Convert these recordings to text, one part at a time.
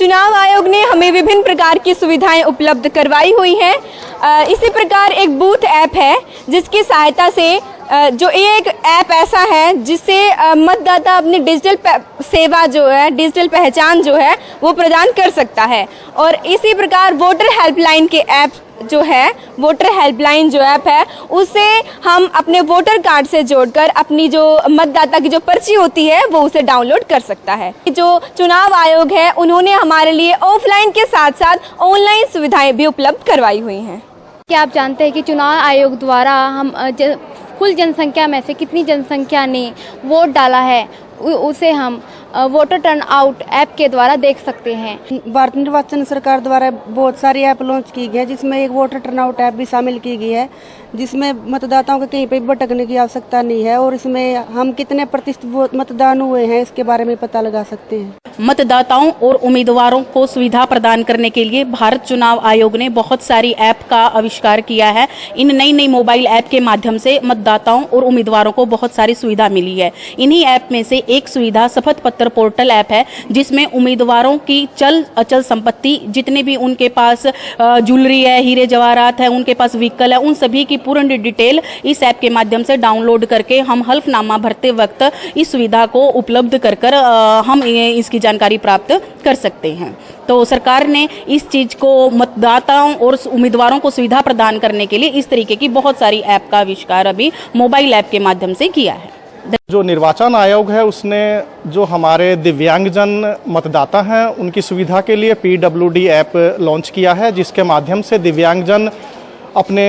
चुनाव आयोग ने हमें विभिन्न प्रकार की सुविधाएं उपलब्ध करवाई हुई हैं। इसी प्रकार एक बूथ ऐप है जिसकी सहायता से जो ये एक ऐप ऐसा है जिससे मतदाता अपनी डिजिटल सेवा जो है, डिजिटल पहचान जो है वो प्रदान कर सकता है। और इसी प्रकार वोटर हेल्पलाइन के ऐप जो है, वोटर हेल्पलाइन जो ऐप है उसे हम अपने वोटर कार्ड से जोड़कर अपनी जो मतदाता की जो पर्ची होती है वो उसे डाउनलोड कर सकता है। जो चुनाव आयोग है उन्होंने हमारे लिए ऑफलाइन के साथ साथ ऑनलाइन सुविधाएं भी उपलब्ध करवाई हुई हैं। क्या आप जानते हैं कि चुनाव आयोग द्वारा हम कुल जनसंख्या में से कितनी जनसंख्या ने वोट डाला है उसे हम वोटर टर्न आउट ऐप के द्वारा देख सकते हैं। भारत निर्वाचन सरकार द्वारा बहुत सारी ऐप लॉन्च की गई है जिसमें एक वोटर टर्न आउट ऐप भी शामिल की गई है जिसमें मतदाताओं को कहीं पे भटकने की आवश्यकता नहीं है और इसमें हम कितने प्रतिशत मतदान हुए हैं इसके बारे में पता लगा सकते हैं। मतदाताओं और उम्मीदवारों को सुविधा प्रदान करने के लिए भारत चुनाव आयोग ने बहुत सारी ऐप का आविष्कार किया है। इन नई नई मोबाइल ऐप के माध्यम से मतदाताओं और उम्मीदवारों को बहुत सारी सुविधा मिली है। इन्हीं ऐप में से एक सुविधा शपथ पत्र पोर्टल ऐप है जिसमें उम्मीदवारों की चल अचल संपत्ति, जितने भी उनके पास ज्वेलरी है, हीरे जवाहरात है, उनके पास व्हीकल है, उन सभी की पूर्ण डिटेल इस ऐप के माध्यम से डाउनलोड करके हम हल्फनामा भरते वक्त इस सुविधा को उपलब्ध कर हम इसकी जानकारी प्राप्त कर सकते हैं। तो सरकार ने इस चीज को मतदाताओं और उम्मीदवारों को सुविधा प्रदान करने के लिए इस तरीके की बहुत सारी ऐप का आविष्कार अभी मोबाइल ऐप के माध्यम से किया है। जो निर्वाचन आयोग है उसने जो हमारे दिव्यांगजन मतदाता हैं उनकी सुविधा के लिए PWD ऐप लॉन्च किया है जिसके माध्यम से दिव्यांगजन अपने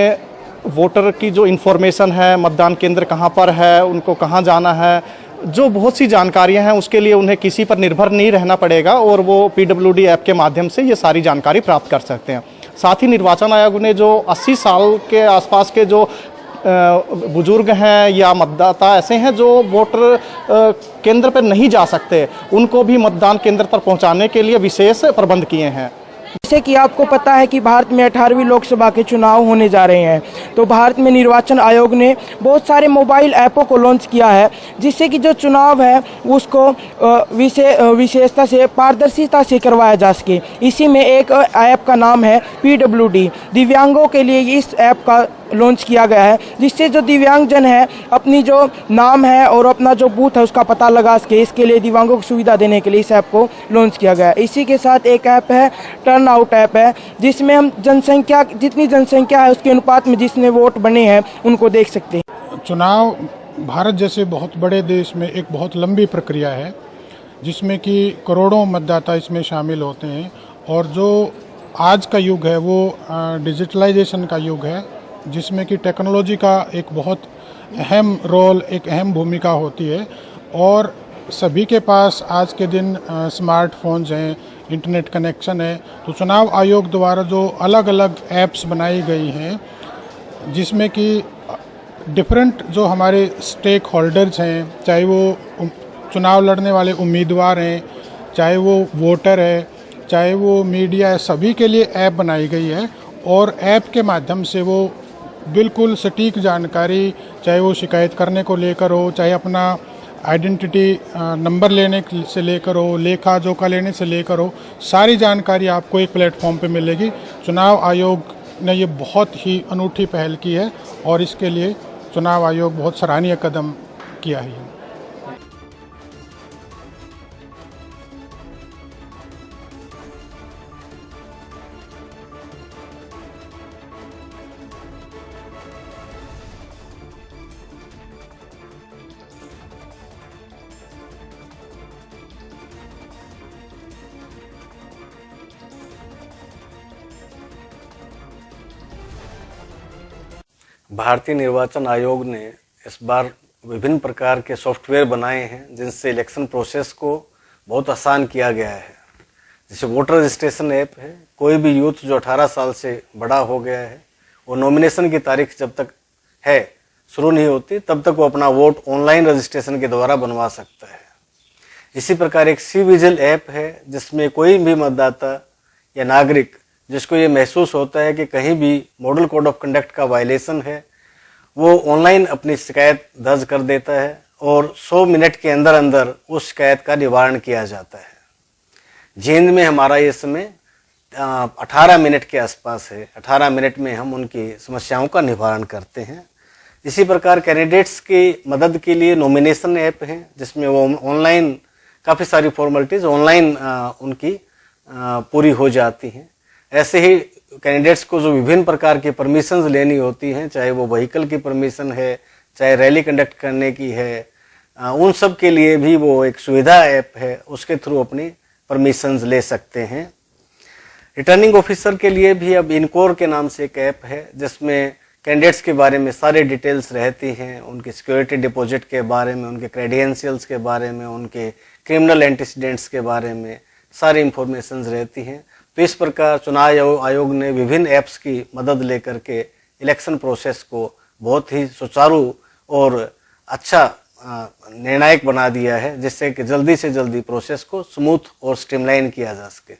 वोटर की जो इन्फॉर्मेशन है, मतदान केंद्र कहाँ पर है, उनको कहाँ जाना है, जो बहुत सी जानकारियां हैं उसके लिए उन्हें किसी पर निर्भर नहीं रहना पड़ेगा और वो PWD ऐप के माध्यम से ये सारी जानकारी प्राप्त कर सकते हैं। साथ ही निर्वाचन आयोग ने जो 80 साल के आसपास के जो बुजुर्ग हैं या मतदाता ऐसे हैं जो वोटर केंद्र पर नहीं जा सकते, उनको भी मतदान केंद्र पर पहुंचाने के लिए विशेष प्रबंध किए हैं। जैसे कि आपको पता है कि भारत में 18वीं लोकसभा के चुनाव होने जा रहे हैं, तो भारत में निर्वाचन आयोग ने बहुत सारे मोबाइल ऐपों को लॉन्च किया है जिससे कि जो चुनाव है उसको विशेषता से, पारदर्शिता से करवाया जा सके। इसी में एक ऐप का नाम है PWD। दिव्यांगों के लिए इस ऐप का लॉन्च किया गया है जिससे जो दिव्यांगजन है अपनी जो नाम है और अपना जो बूथ है उसका पता लगा सके। इसके लिए दिव्यांगों को सुविधा देने के लिए इस ऐप को लॉन्च किया गया है। इसी के साथ एक ऐप है टर्न आउट ऐप है जिसमें हम जनसंख्या, जितनी जनसंख्या है उसके अनुपात में जिसने वोट बने हैं उनको देख सकते हैं। चुनाव भारत जैसे बहुत बड़े देश में एक बहुत लंबी प्रक्रिया है जिसमें कि करोड़ों मतदाता इसमें शामिल होते हैं और जो आज का युग है वो डिजिटलाइजेशन का युग है जिसमें कि टेक्नोलॉजी का एक बहुत अहम रोल, एक अहम भूमिका होती है और सभी के पास आज के दिन स्मार्टफोन्स हैं, इंटरनेट कनेक्शन है। तो चुनाव आयोग द्वारा जो अलग अलग ऐप्स बनाई गई हैं जिसमें कि डिफरेंट जो हमारे स्टेक होल्डर्स हैं, चाहे वो चुनाव लड़ने वाले उम्मीदवार हैं, चाहे वो वोटर है, चाहे वो मीडिया है, सभी के लिए ऐप बनाई गई है और ऐप के माध्यम से वो बिल्कुल सटीक जानकारी, चाहे वो शिकायत करने को लेकर हो, चाहे अपना आइडेंटिटी नंबर लेने से लेकर हो, लेखा जोखा लेने से लेकर हो, सारी जानकारी आपको एक प्लेटफॉर्म पे मिलेगी। चुनाव आयोग ने ये बहुत ही अनूठी पहल की है और इसके लिए चुनाव आयोग बहुत सराहनीय कदम किया है। भारतीय निर्वाचन आयोग ने इस बार विभिन्न प्रकार के सॉफ्टवेयर बनाए हैं जिनसे इलेक्शन प्रोसेस को बहुत आसान किया गया है। जैसे वोटर रजिस्ट्रेशन ऐप है, कोई भी यूथ जो 18 साल से बड़ा हो गया है वो नॉमिनेशन की तारीख जब तक है शुरू नहीं होती तब तक वो अपना वोट ऑनलाइन रजिस्ट्रेशन के द्वारा बनवा सकता है। इसी प्रकार एक सी-विजिल ऐप है जिसमें कोई भी मतदाता या नागरिक जिसको ये महसूस होता है कि कहीं भी मॉडल कोड ऑफ कंडक्ट का वायलेशन है वो ऑनलाइन अपनी शिकायत दर्ज कर देता है और 100 मिनट के अंदर अंदर उस शिकायत का निवारण किया जाता है। जींद में हमारा ये समय 18 मिनट के आसपास है। 18 मिनट में हम उनकी समस्याओं का निवारण करते हैं। इसी प्रकार कैंडिडेट्स की मदद के लिए नॉमिनेशन ऐप है, जिसमें वो ऑनलाइन काफ़ी सारी फॉर्मेलिटीज़ ऑनलाइन उनकी पूरी हो जाती हैं। ऐसे ही कैंडिडेट्स को जो विभिन्न प्रकार की परमिशंस लेनी होती हैं, चाहे वो व्हीकल की परमिशन है, चाहे रैली कंडक्ट करने की है, उन सब के लिए भी वो एक सुविधा ऐप है, उसके थ्रू अपनी परमिशंस ले सकते हैं। रिटर्निंग ऑफिसर के लिए भी अब इनकोर के नाम से एक ऐप है, जिसमें कैंडिडेट्स के बारे में सारे डिटेल्स रहती हैं, उनके सिक्योरिटी डिपॉजिट के बारे में, उनके क्रेडेंशियल्स के बारे में, उनके क्रिमिनल एंटीसीडेंट्स के बारे में सारी इंफॉर्मेशंस रहती हैं। तो इस प्रकार चुनाव आयोग ने विभिन्न ऐप्स की मदद लेकर के इलेक्शन प्रोसेस को बहुत ही सुचारू और अच्छा निर्णायक बना दिया है, जिससे कि जल्दी से जल्दी प्रोसेस को स्मूथ और स्ट्रीमलाइन किया जा सके।